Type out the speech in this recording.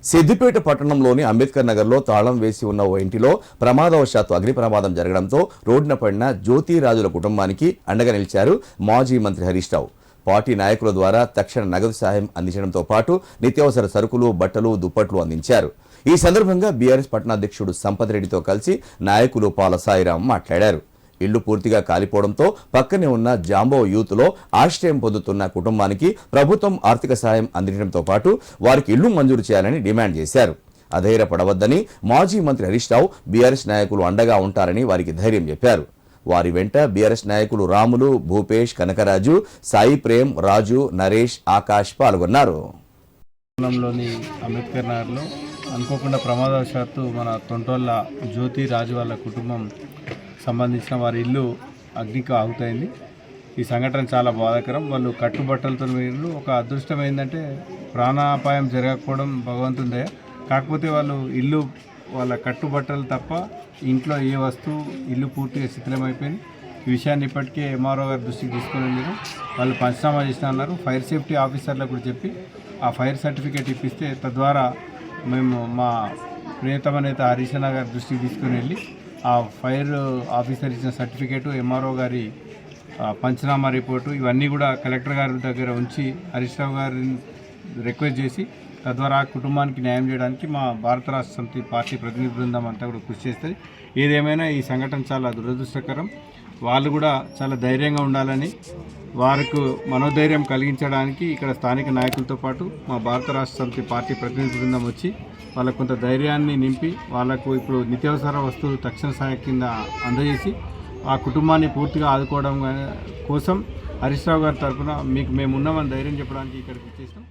సిద్దిపేట పట్టణంలోని అంబేద్కర్ నగర్లో తాళం వేసి ఉన్న ఓ ఇంటిలో ప్రమాదవశాత్తు అగ్ని ప్రమాదం జరగడంతో రోడ్డున పడిన జ్యోతిరాజుల కుటుంబానికి అండగా నిలిచారు మాజీ మంత్రి హరీష్ రావు. పార్టీ నాయకుల ద్వారా తక్షణ నగదు సహాయం అందించడంతో పాటు నిత్యావసర సరుకులు, బట్టలు, దుప్పట్లు అందించారు. ఈ సందర్భంగా బీఆర్ఎస్ పట్టణాధ్యక్షుడు సంపత్ రెడ్డితో కలిసి నాయకులు పాల సాయిరాం మాట్లాడారు. ఇల్లు పూర్తిగా కాలిపోవడంతో పక్కనే ఉన్న జాంబో యూత్లో ఆశ్రయం పొందుతున్న కుటుంబానికి ప్రభుత్వం ఆర్థిక సాయం అందించడంతో పాటు వారికి ఇల్లు మంజూరు చేయాలని డిమాండ్ చేశారు. అధైర్యపడవద్దని మాజీ మంత్రి హరీష్ రావు బీఆర్ఎస్ నాయకులు అండగా ఉంటారని వారికి ధైర్యం చెప్పారు. వారి వెంట బీఆర్ఎస్ నాయకులు రాములు, భూపేష్, కనకరాజు, సాయి ప్రేమ్, రాజు, నరేష్, ఆకాష్ పాల్గొన్నారు. అంబేద్కర్ నగర్లో అనుకోకుండా ప్రమాదవశాత్తు మన తొంటోళ్ళ జ్యోతి రాజు వాళ్ళ కుటుంబం సంబంధించిన వారి ఇల్లు అగ్నికి ఆహుతైంది. ఈ సంఘటన చాలా బాధాకరం. వాళ్ళు కట్టుబట్టలతో వీళ్ళు ఒక అదృష్టం ఏంటంటే ప్రాణాపాయం జరగకపోవడం భగవంతుని దయ. కాకపోతే వాళ్ళు ఇల్లు వాళ్ళ కట్టుబట్టలు తప్ప ఇంట్లో ఏ వస్తువు ఇల్లు పూర్తిగా శిథిలమైపోయింది. ఈ విషయాన్ని ఇప్పటికే ఎంఆర్ఓ గారి దృష్టికి తీసుకొని వెళ్ళారు. వాళ్ళు పంచనామా చేసిన అన్నారు. ఫైర్ సేఫ్టీ ఆఫీసర్లకు కూడా చెప్పి ఆ ఫైర్ సర్టిఫికేట్ ఇప్పిస్తే తద్వారా మేము మా ప్రియతమ నేత హరీష్ అన్న గారి దృష్టికి తీసుకొని వెళ్ళి ఆ ఫైర్ ఆఫీసర్ ఇచ్చిన సర్టిఫికేటు, ఎంఆర్ఓ గారి పంచనామా రిపోర్టు ఇవన్నీ కూడా కలెక్టర్ గారి దగ్గర ఉంచి హరీష్ రావు గారిని రిక్వెస్ట్ చేసి తద్వారా కుటుంబానికి న్యాయం చేయడానికి మా భారత రాష్ట్ర సమితి పార్టీ ప్రతినిధి బృందం అంతా కూడా కృషి చేస్తుంది. ఏదేమైనా ఈ సంఘటన చాలా దురదృష్టకరం. వాళ్ళు కూడా చాలా ధైర్యంగా ఉండాలని, వారికి మనోధైర్యం కలిగించడానికి ఇక్కడ స్థానిక నాయకులతో పాటు మా భారత రాష్ట్ర సమితి పార్టీ ప్రతినిధి బృందం వచ్చి వాళ్ళకు కొంత ధైర్యాన్ని నింపి వాళ్ళకు ఇప్పుడు నిత్యావసర వస్తువులు తక్షణ సహాయం కింద అందజేసి ఆ కుటుంబాన్ని పూర్తిగా ఆదుకోవడం కోసం హరీష్ రావు గారి తరఫున మీకు మేము ఉన్నామని ధైర్యం చెప్పడానికి ఇక్కడికి వచ్చేసాం.